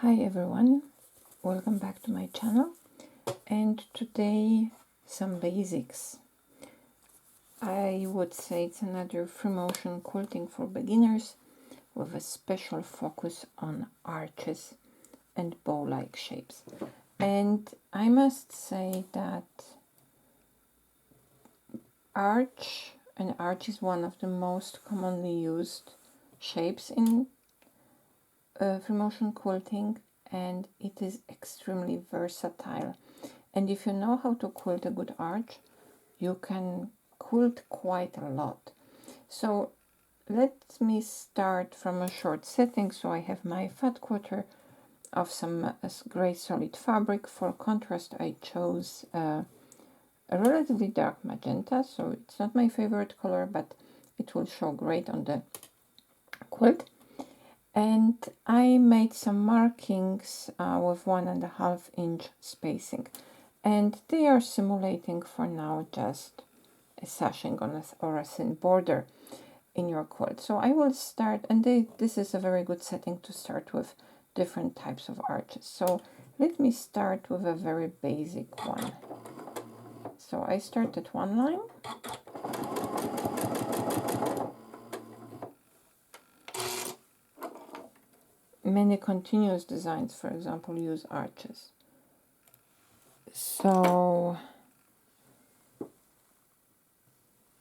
Hi everyone, welcome back to my channel, and today some basics. I would say it's another free motion quilting for beginners with a special focus on arches and bow-like shapes. And I must say that an arch is one of the most commonly used shapes in free motion quilting, and it is extremely versatile. And if you know how to quilt a good arch, you can quilt quite a lot. So let me start from a short setting. So I have my fat quarter of some gray solid fabric. For contrast, I chose a relatively dark magenta, so it's not my favorite color, but it will show great on the quilt. And I made some markings with 1.5 inch spacing, and they are simulating for now just a sashing on or a thin border in your quilt. So I will start, and this is a very good setting to start with different types of arches. So let me start with a very basic one. So I start at one line. Many continuous designs, for example, use arches. So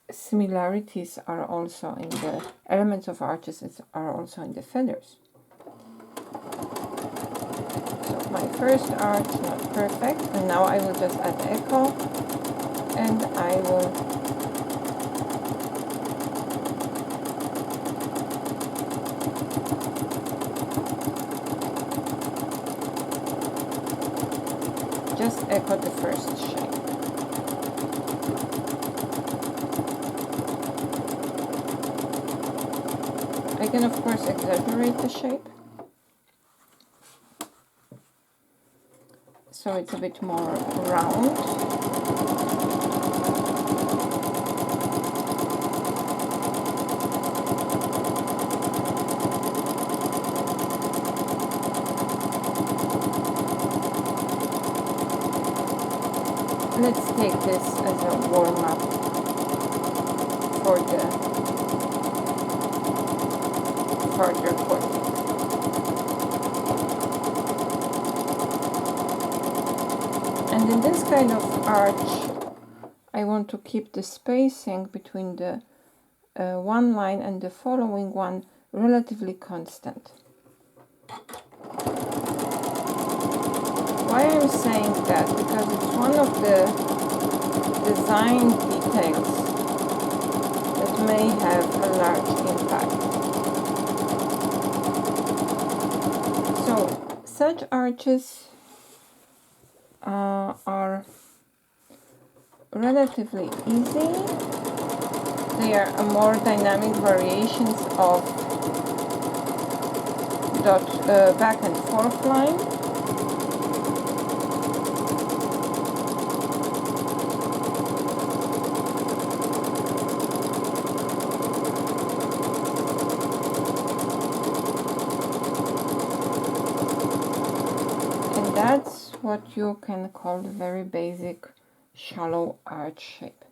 similarities are also in the elements of arches, are also in the feathers. So my first arch, not perfect, and now I will just add echo, and I will just echo the first shape. I can of course exaggerate the shape, so it's a bit more round. Let's take this as a warm-up for the further quilting. And in this kind of arch, I want to keep the spacing between the one line and the following one relatively constant. Why I'm saying that? Because it's one of the design details that may have a large impact. So such arches are relatively easy. They are more dynamic variations of back and forth line. That's what you can call the very basic shallow arch shape.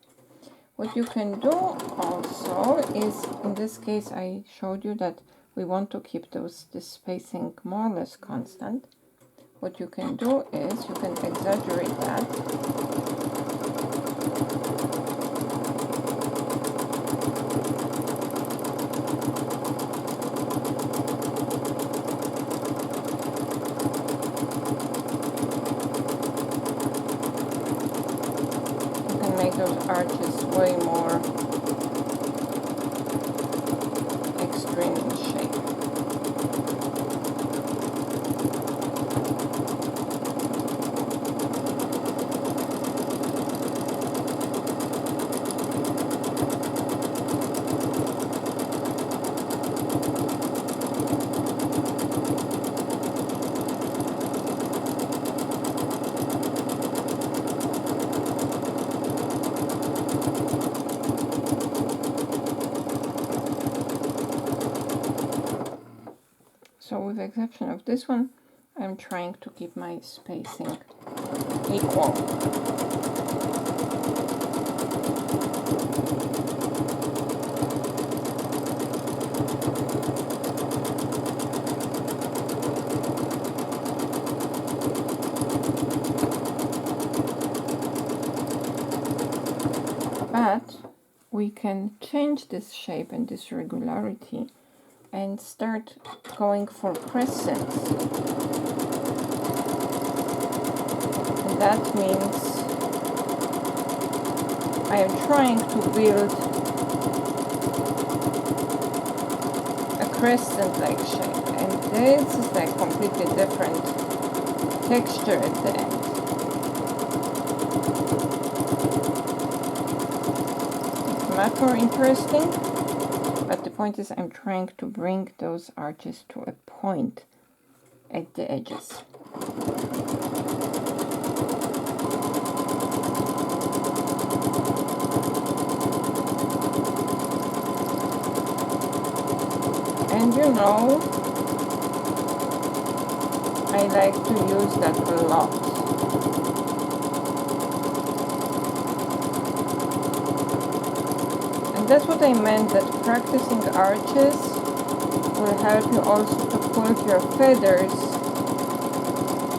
What you can do also is, in this case I showed you that we want to keep this spacing more or less constant. What you can do is you can exaggerate that. Make those arches way more extreme in shape. So with the exception of this one, I'm trying to keep my spacing equal. But we can change this shape and this regularity and start going for crescents. And that means I am trying to build a crescent-like shape, and this is like completely different texture at the end. It's much more interesting, but the point is I'm trying to bring those arches to a point at the edges. And you know, I like to use that a lot. And that's what I meant, that practicing arches will help you also to quilt your feathers,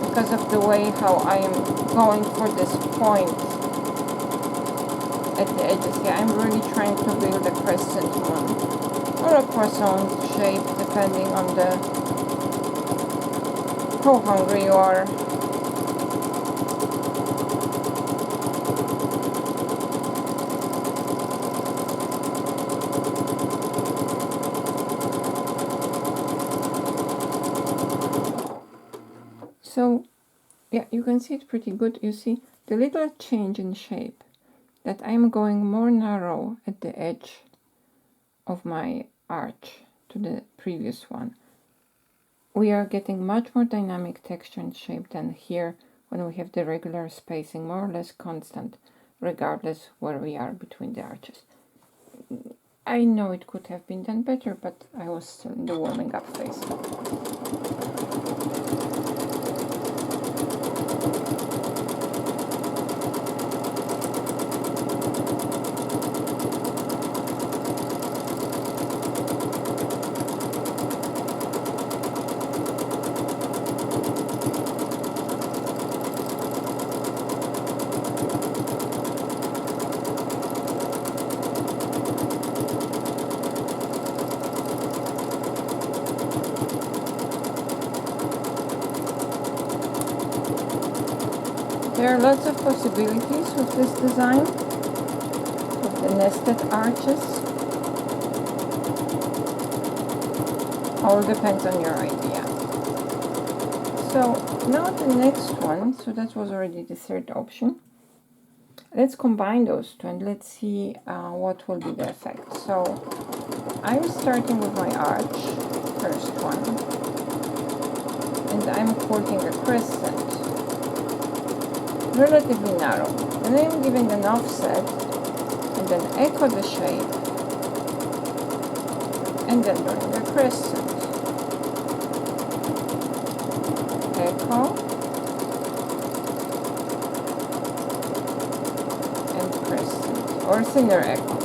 because of the way how I am going for this point at the edges. Yeah, I'm really trying to build a crescent moon or a croissant shape, depending on how hungry you are. So yeah, you can see it pretty good. You see the little change in shape, that I'm going more narrow at the edge of my arch to the previous one. We are getting much more dynamic texture and shape than here when we have the regular spacing more or less constant, regardless where we are between the arches. I know it could have been done better, but I was still in the warming up phase. There are lots of possibilities with this design, with the nested arches. All depends on your idea. So now the next one, so that was already the third option. Let's combine those two and let's see what will be the effect. So I'm starting with my arch, first one, and I'm quilting a crescent, relatively narrow. Then I'm giving an offset and then echo the shape and then doing a crescent. Echo and crescent, or thinner echo.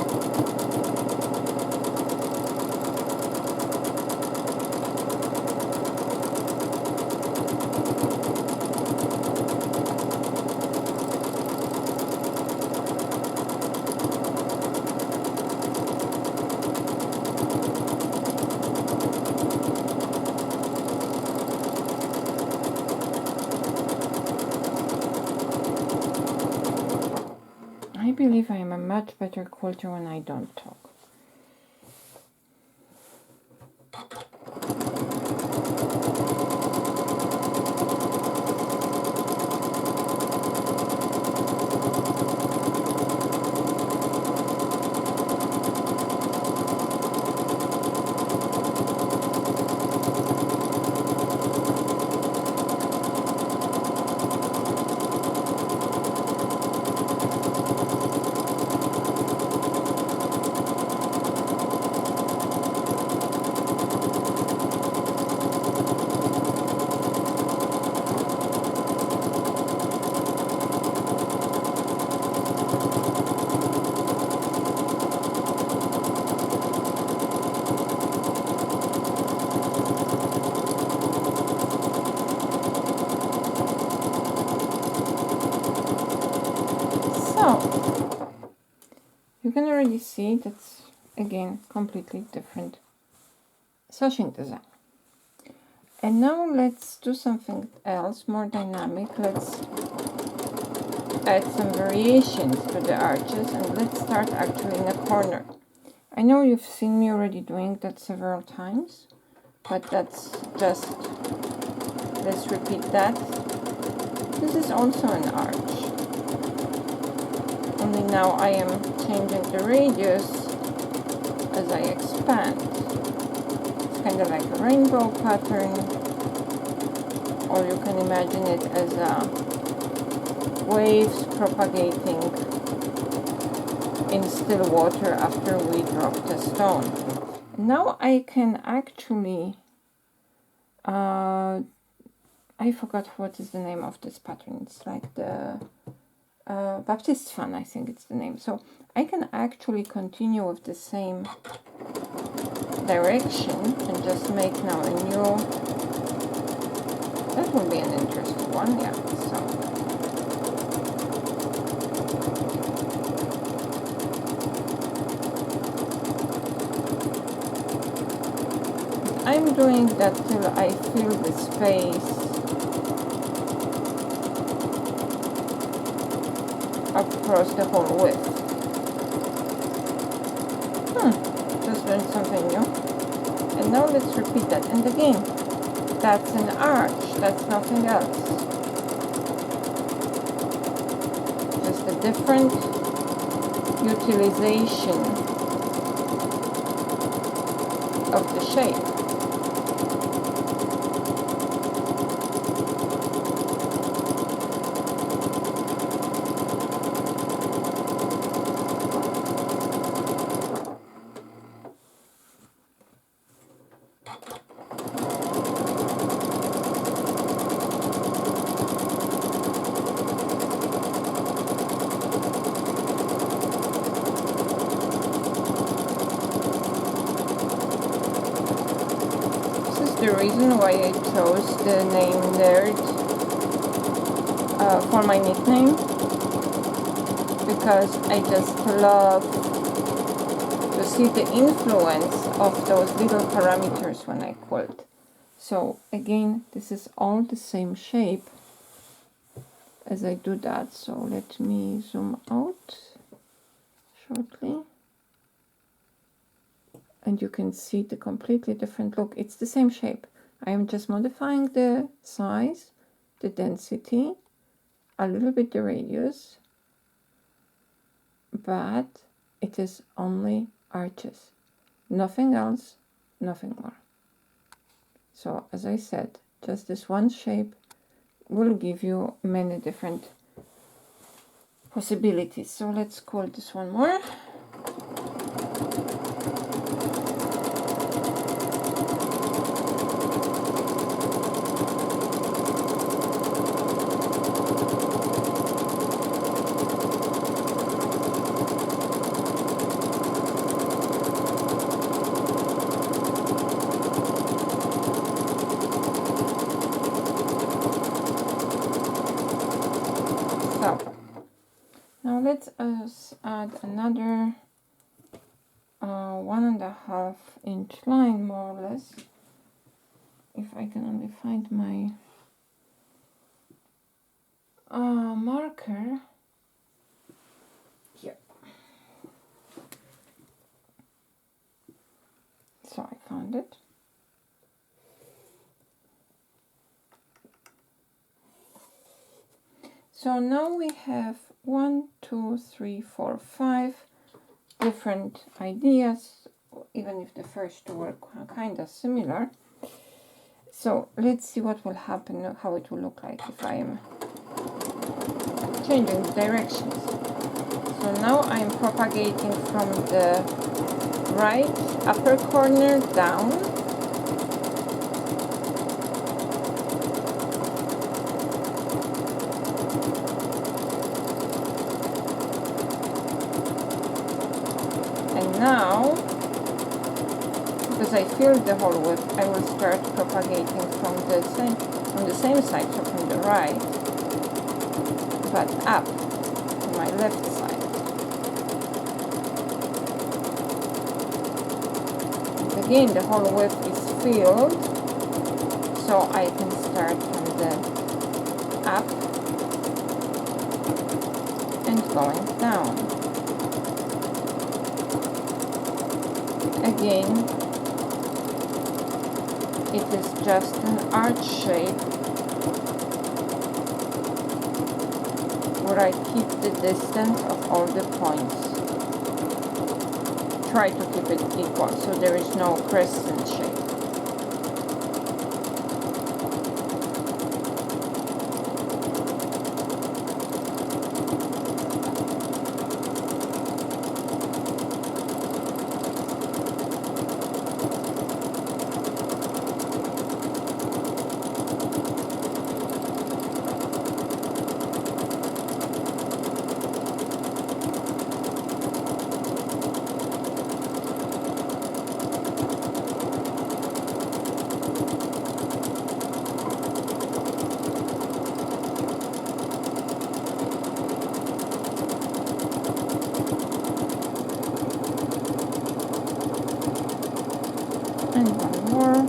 I believe I am a much better quilter when I don't talk. So you can already see that's again completely different sashing design. And now let's do something else more dynamic. Let's add some variations to the arches, and let's start actually in a corner. I know you've seen me already doing that several times, but that's just, let's repeat that. This is also an arch, only now I am changing the radius as I expand. It's kind of like a rainbow pattern, or you can imagine it as waves propagating in still water after we dropped a stone. Now I can actually, I forgot what is the name of this pattern. It's like the Baptist fan, I think it's the name. So I can actually continue with the same direction and just make now a new, that will be an interesting one, yeah. So I'm doing that till I fill the space across the whole width. Just learned something new. And now let's repeat that. And again, that's an arch, that's nothing else. Just a different utilization of the shape. The reason why I chose the name Nerd for my nickname, because I just love to see the influence of those little parameters when I quilt. So again, this is all the same shape as I do that. So let me zoom out shortly. And you can see the completely different look. It's the same shape. I am just modifying the size, the density, a little bit the radius, but it is only arches. Nothing else, nothing more. So as I said, just this one shape will give you many different possibilities. So let's call this one more. So now let's add another 1.5 inch line, more or less. If I can only find my marker. Here. So I found it. So now we have 1, 2, 3, 4, 5 different ideas, even if the first two were kind of similar. So let's see what will happen, how it will look like if I am changing the directions. So now I'm propagating from the right upper corner down. And now, because I filled the whole width, I will start propagating from the same side, so from the right, but up. my left side. And again, the whole width is filled, so I can start from the up and going down. Again, it is just an arch shape where I keep the distance of all the points. Try to keep it equal so there is no crescent shape. And one more.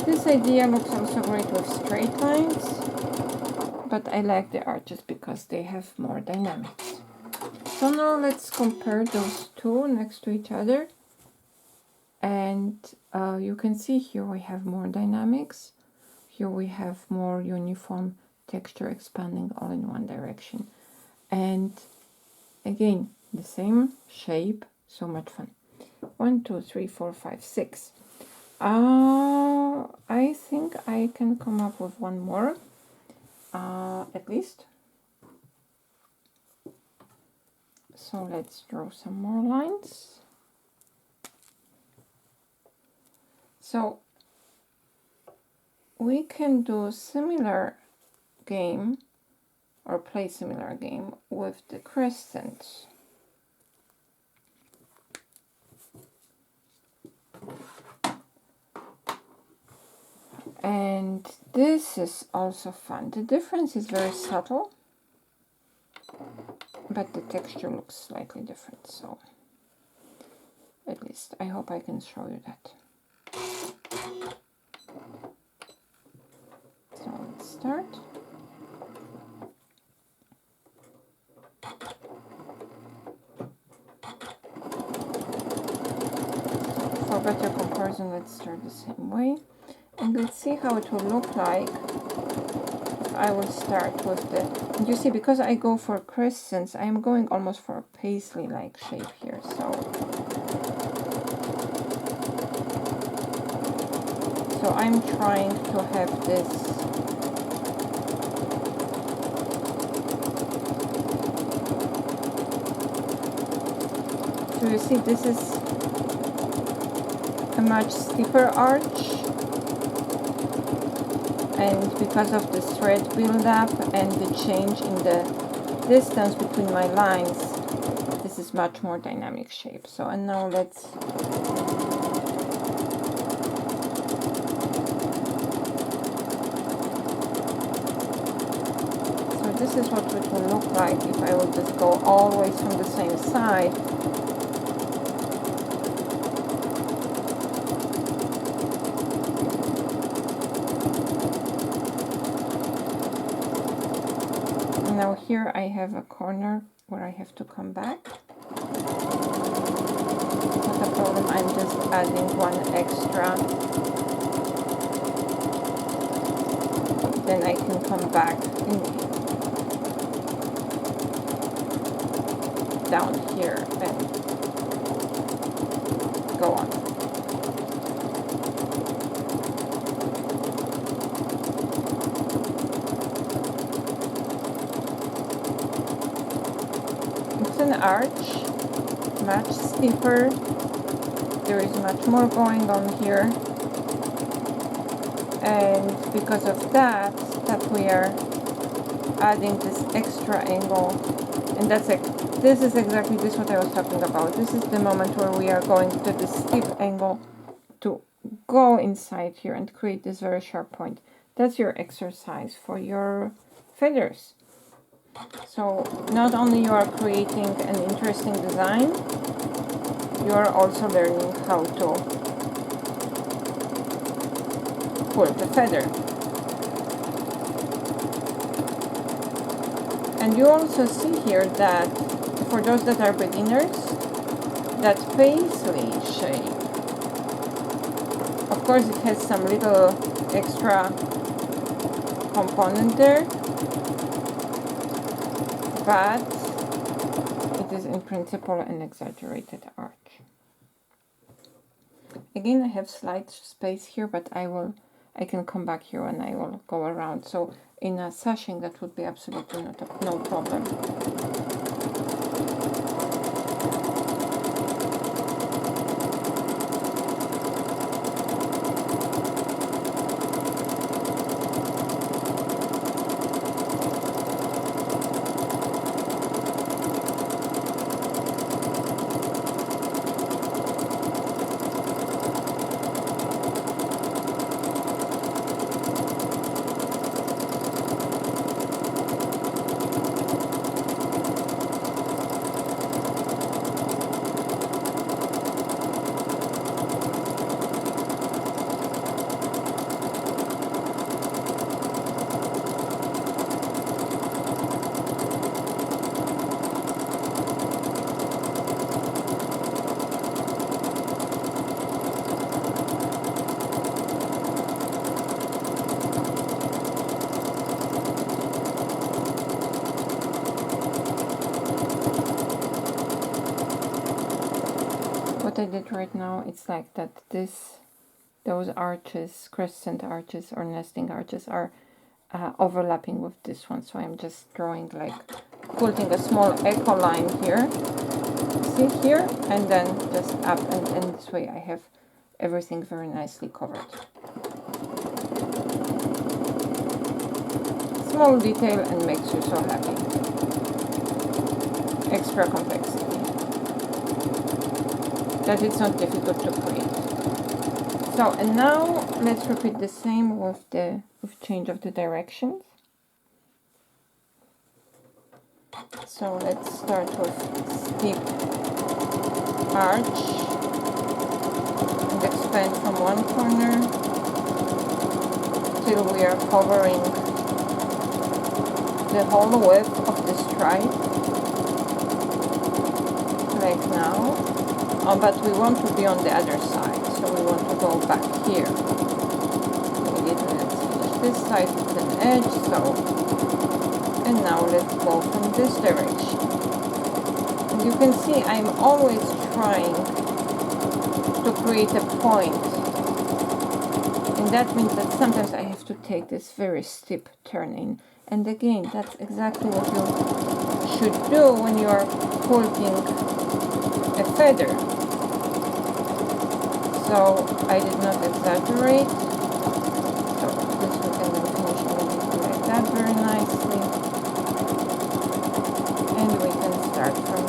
This idea looks also great with straight lines, but I like the arches because they have more dynamics. So now let's compare those two next to each other, and you can see here we have more dynamics, here we have more uniform texture expanding all in one direction, and again the same shape. So much fun. 1, 2, 3, 4, 5, 6. I think I can come up with one more, at least. So let's draw some more lines. So we can do a similar game or play similar game with the crescents. And this is also fun. The difference is very subtle, but the texture looks slightly different. So at least I hope I can show you that. So let's start. For better comparison, let's start the same way. And let's see how it will look like if I will start with the... And you see, because I go for crescents, I am going almost for a paisley-like shape here. So I'm trying to have this so you see, this is a much steeper arch, and because of the thread build-up and the change in the distance between my lines, this is much more dynamic shape. So, and now let's so this is what it will look like if I will just go always from the same side. Now here I have a corner where I have to come back. Not a problem, I'm just adding one extra. Then I can come back down here and go on. An arch, much steeper. There is much more going on here. And because of that we are adding this extra angle, and that's like, this is exactly this what I was talking about. This is the moment where we are going to this steep angle to go inside here and create this very sharp point. That's your exercise for your feathers. So not only you are creating an interesting design, you are also learning how to quilt a feather. And you also see here that for those that are beginners, that paisley shape, of course it has some little extra component there, but it is in principle an exaggerated arch. Again, I have slight space here, but I can come back here and I will go around. So in a sashing, that would be absolutely no problem. What I did right now, it's like that those arches, crescent arches or nesting arches are overlapping with this one. So I'm just drawing, like quilting a small echo line here. See here? And then just up, and this way I have everything very nicely covered. Small detail and makes you so happy. Extra complexity. That it's not difficult to create. So, and now let's repeat the same with change of the directions. So let's start with steep arch and expand from one corner till we are covering the whole width of the stripe, like now. But we want to be on the other side, so we want to go back here. Let's finish this side with an edge, so, and now let's go from this direction. And you can see I'm always trying to create a point, and that means that sometimes I have to take this very steep turn in. And again, that's exactly what you should do when you are quilting a feather. So I did not exaggerate. So this we can then finish immediately like that very nicely. And we can start from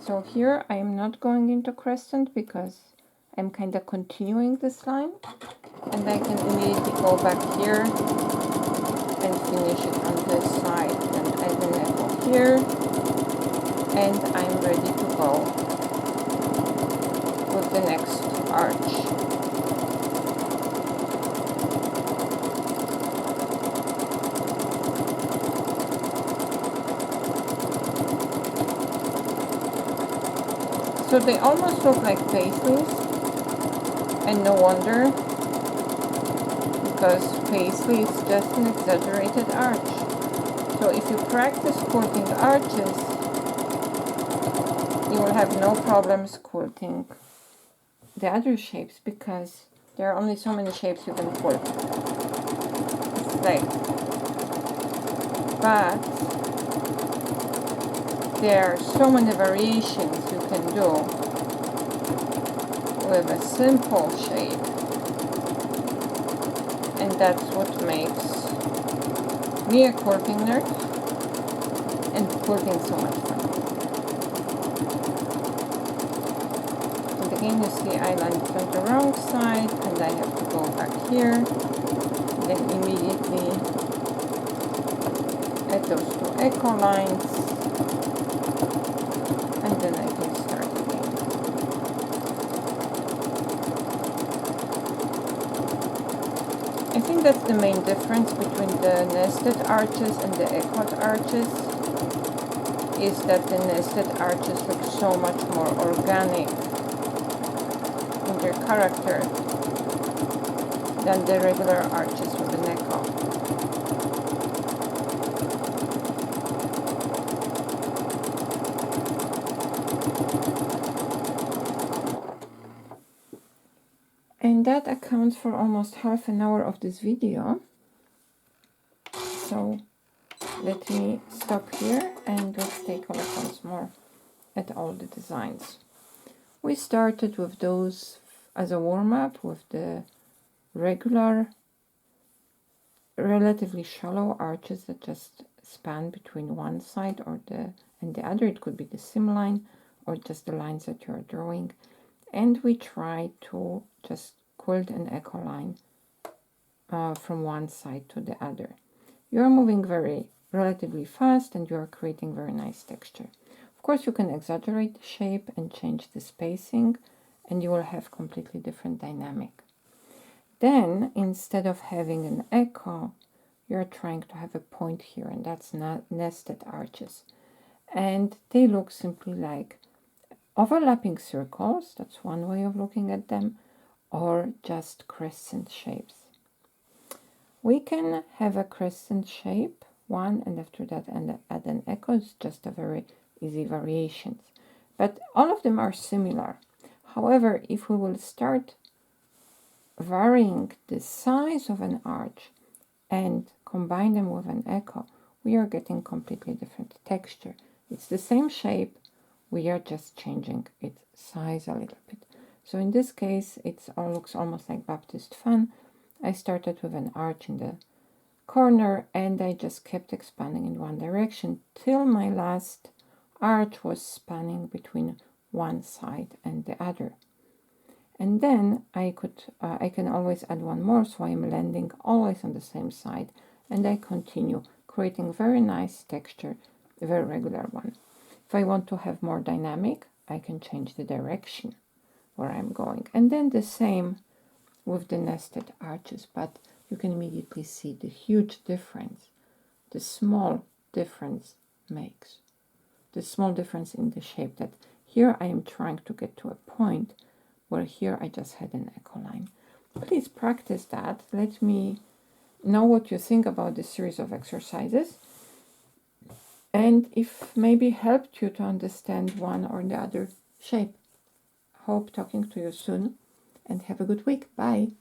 So here I am not going into crescent because I'm kind of continuing this line, and I can immediately go back here and finish it on this side, and I can go here, and I'm ready to go with the next arch. So they almost look like paisleys, and no wonder, because paisley is just an exaggerated arch. So if you practice quilting arches, you will have no problems quilting the other shapes, because there are only so many shapes you can quilt. It's like, but there are so many variations you can do with a simple shape, and that's what makes me a quilting nerd and quilting so much fun. And again, you see I landed on the wrong side and I have to go back here, then immediately add those two echo lines, and then I can start again. I think that's the main difference between the nested arches and the echoed arches, is that the nested arches look so much more organic in their character than the regular arches with an echo. And that accounts for almost half an hour of this video. So let me stop here and let's take a look once more at all the designs. We started with those as a warm-up with the regular, relatively shallow arches that just span between one side and the other. It could be the seam line or just the lines that you're drawing. And we try to just quilt an echo line from one side to the other. You're moving relatively fast and you're creating very nice texture. Of course, you can exaggerate the shape and change the spacing, and you will have completely different dynamic. Then, instead of having an echo, you're trying to have a point here, and that's not nested arches. And they look simply like overlapping circles, that's one way of looking at them, or just crescent shapes. We can have a crescent shape, one, and after that add an echo. It's just a very easy variations. But all of them are similar. However, if we will start varying the size of an arch and combine them with an echo, we are getting completely different texture. It's the same shape, we are just changing its size a little bit. So in this case, it all looks almost like Baptist fan. I started with an arch in the corner and I just kept expanding in one direction till my last arch was spanning between one side and the other. And then I can always add one more, so I'm landing always on the same side, and I continue creating very nice texture, a very regular one. If I want to have more dynamic, I can change the direction where I'm going. And then the same with the nested arches, but you can immediately see the huge difference the small difference makes. The small difference in the shape, that here I am trying to get to a point where here I just had an echo line. Please practice that. Let me know what you think about this series of exercises, and if maybe helped you to understand one or the other shape. Hope talking to you soon, and have a good week. Bye.